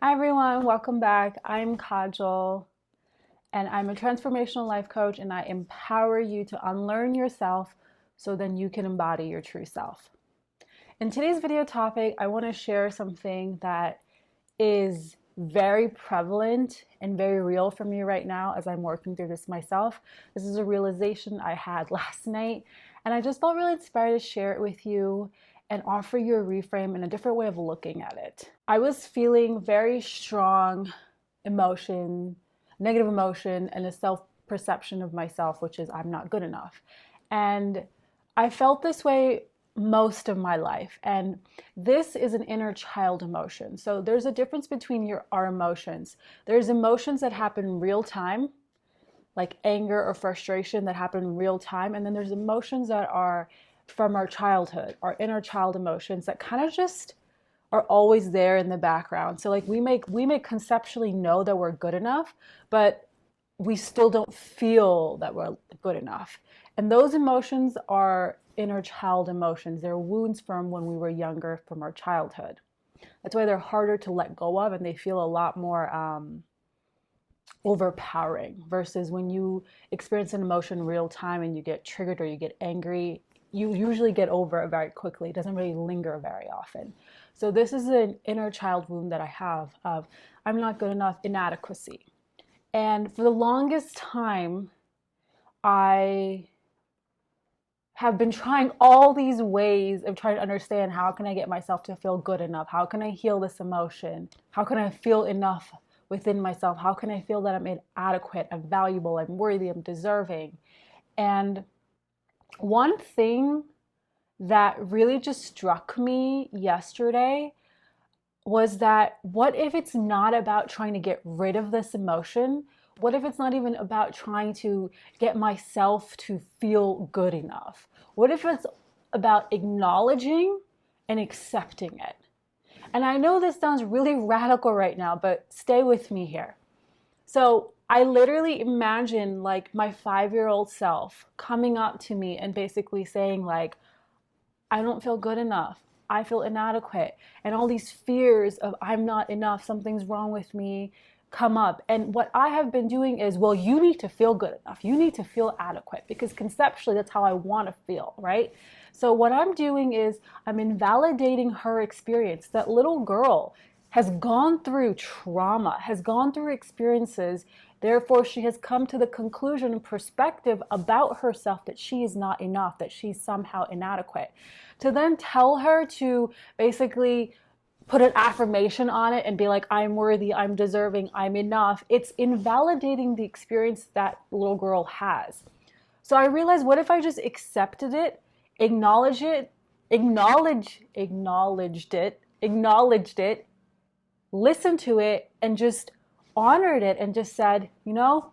Hi everyone, welcome back. I'm Kajal and I'm a transformational life coach and I empower you to unlearn yourself so then you can embody your true self. In today's video topic, I want to share something that is very prevalent and very real for me right now as I'm working through this myself. This is a realization I had last night and I just felt really inspired to share it with you and offer you a reframe and a different way of looking at it. I was feeling very strong emotion, negative emotion, and a self-perception of myself, which is I'm not good enough. And I felt this way most of my life. And this is an inner child emotion. So there's a difference between our emotions. There's emotions that happen in real time, like anger or frustration that happen in real time. And then there's emotions that are from our childhood, our inner child emotions that kind of just are always there in the background. So like we may conceptually know that we're good enough, but we still don't feel that we're good enough. And those emotions are inner child emotions. They're wounds from when we were younger, from our childhood. That's why they're harder to let go of and they feel a lot more overpowering versus when you experience an emotion real time and you get triggered or you get angry, you usually get over it very quickly. It doesn't really linger very often. So this is an inner child wound that I have of I'm not good enough, inadequacy. And for the longest time, I have been trying all these ways of trying to understand how can I get myself to feel good enough? How can I heal this emotion? How can I feel enough within myself? How can I feel that I'm inadequate, I'm valuable, I'm worthy, I'm deserving? And one thing that really just struck me yesterday was that what if it's not about trying to get rid of this emotion? What if it's not even about trying to get myself to feel good enough? What if it's about acknowledging and accepting it? And I know this sounds really radical right now, but stay with me here. So I literally imagine like my 5-year-old self coming up to me and basically saying like, I don't feel good enough. I feel inadequate. And all these fears of I'm not enough, something's wrong with me come up. And what I have been doing is, well, you need to feel good enough. You need to feel adequate because conceptually that's how I want to feel, right? So what I'm doing is I'm invalidating her experience. That little girl has gone through trauma, has gone through experiences. Therefore, she has come to the conclusion and perspective about herself that she is not enough, that she's somehow inadequate. To then tell her to basically put an affirmation on it and be like, I'm worthy, I'm deserving, I'm enough, it's invalidating the experience that little girl has. So I realized, what if I just accepted it, acknowledged it, acknowledged it, listened to it, and just honored it and just said, you know,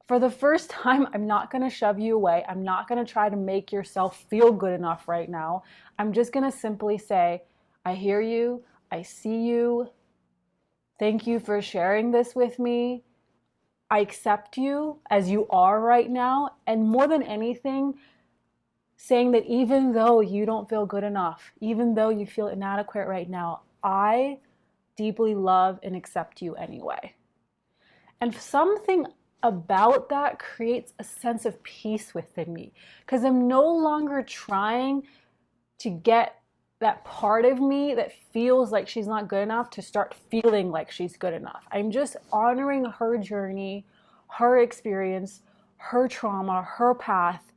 for the first time, I'm not going to shove you away. I'm not going to try to make yourself feel good enough right now. I'm just going to simply say, I hear you. I see you. Thank you for sharing this with me. I accept you as you are right now. And more than anything, saying that even though you don't feel good enough, even though you feel inadequate right now, I deeply love and accept you anyway. And something about that creates a sense of peace within me because I'm no longer trying to get that part of me that feels like she's not good enough to start feeling like she's good enough. I'm just honoring her journey, her experience, her trauma, her path,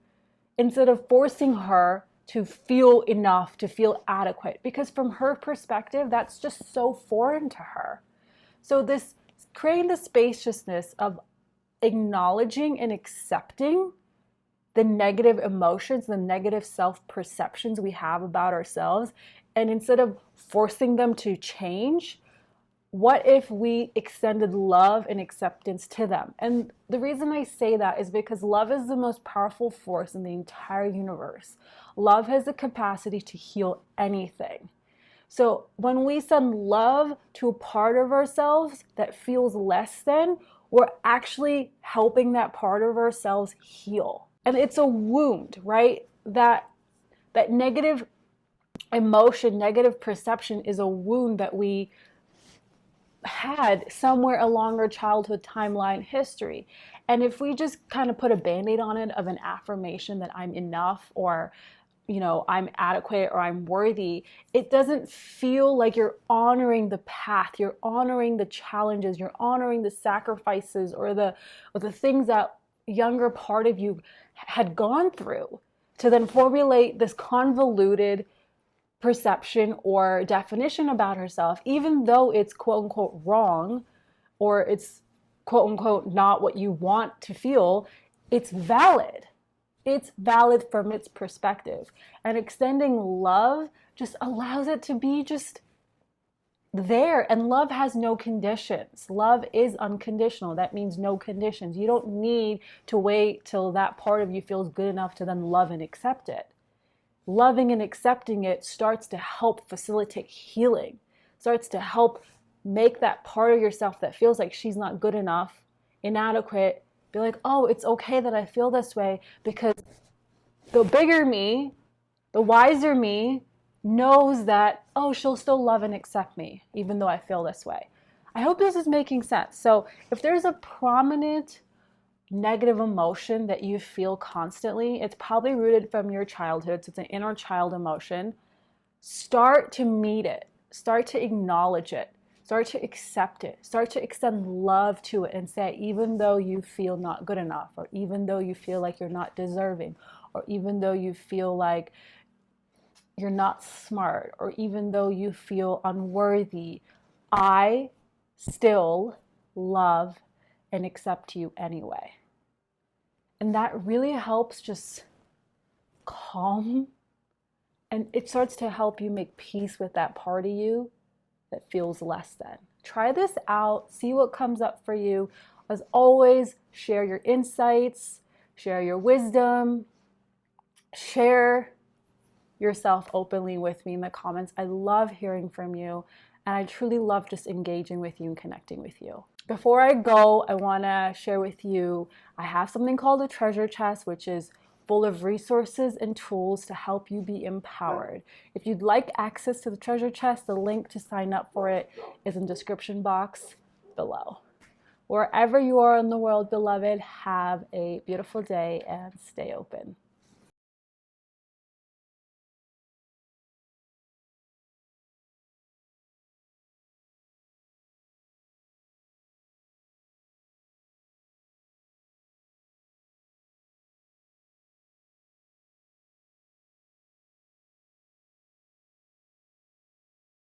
instead of forcing her to feel enough, to feel adequate, because from her perspective, that's just so foreign to her. So this creating the spaciousness of acknowledging and accepting the negative emotions, the negative self-perceptions we have about ourselves, and instead of forcing them to change, what if we extended love and acceptance to them? And the reason I say that is because love is the most powerful force in the entire universe. Love has the capacity to heal anything. So when we send love to a part of ourselves that feels less than, we're actually helping that part of ourselves heal. And it's a wound, right? That negative emotion, negative perception is a wound that we had somewhere along our childhood timeline history. And if we just kind of put a band-aid on it of an affirmation that I'm enough, or I'm adequate, or I'm worthy, it doesn't feel like you're honoring the path, you're honoring the challenges, you're honoring the sacrifices, or the things that younger part of you had gone through to then formulate this convoluted perception or definition about herself, even though it's quote unquote wrong, or it's quote unquote not what you want to feel. It's valid. It's valid from its perspective. And extending love just allows it to be just there. And love has no conditions. Love is unconditional. That means no conditions. You don't need to wait till that part of you feels good enough to then love and accept it. Loving and accepting it starts to help facilitate healing, starts to help make that part of yourself that feels like she's not good enough, inadequate, be like, oh, it's okay that I feel this way, because the bigger me, the wiser me knows that, oh, she'll still love and accept me, even though I feel this way. I hope this is making sense. So if there's a prominent negative emotion that you feel constantly, it's probably rooted from your childhood. So it's an inner child emotion. Start to meet it. Start to acknowledge it. Start to accept it. Start to extend love to it and say, even though you feel not good enough, or even though you feel like you're not deserving, or even though you feel like you're not smart, or even though you feel unworthy, I still love and accept you anyway. And that really helps just calm, and it starts to help you make peace with that part of you that feels less than. Try this out, see what comes up for you. As always, share your insights, share your wisdom, share yourself openly with me in the comments. I love hearing from you, and I truly love just engaging with you and connecting with you. Before I go, I want to share with you, I have something called a treasure chest, which is full of resources and tools to help you be empowered. If you'd like access to the treasure chest, the link to sign up for it is in the description box below. Wherever you are in the world, beloved, have a beautiful day and stay open.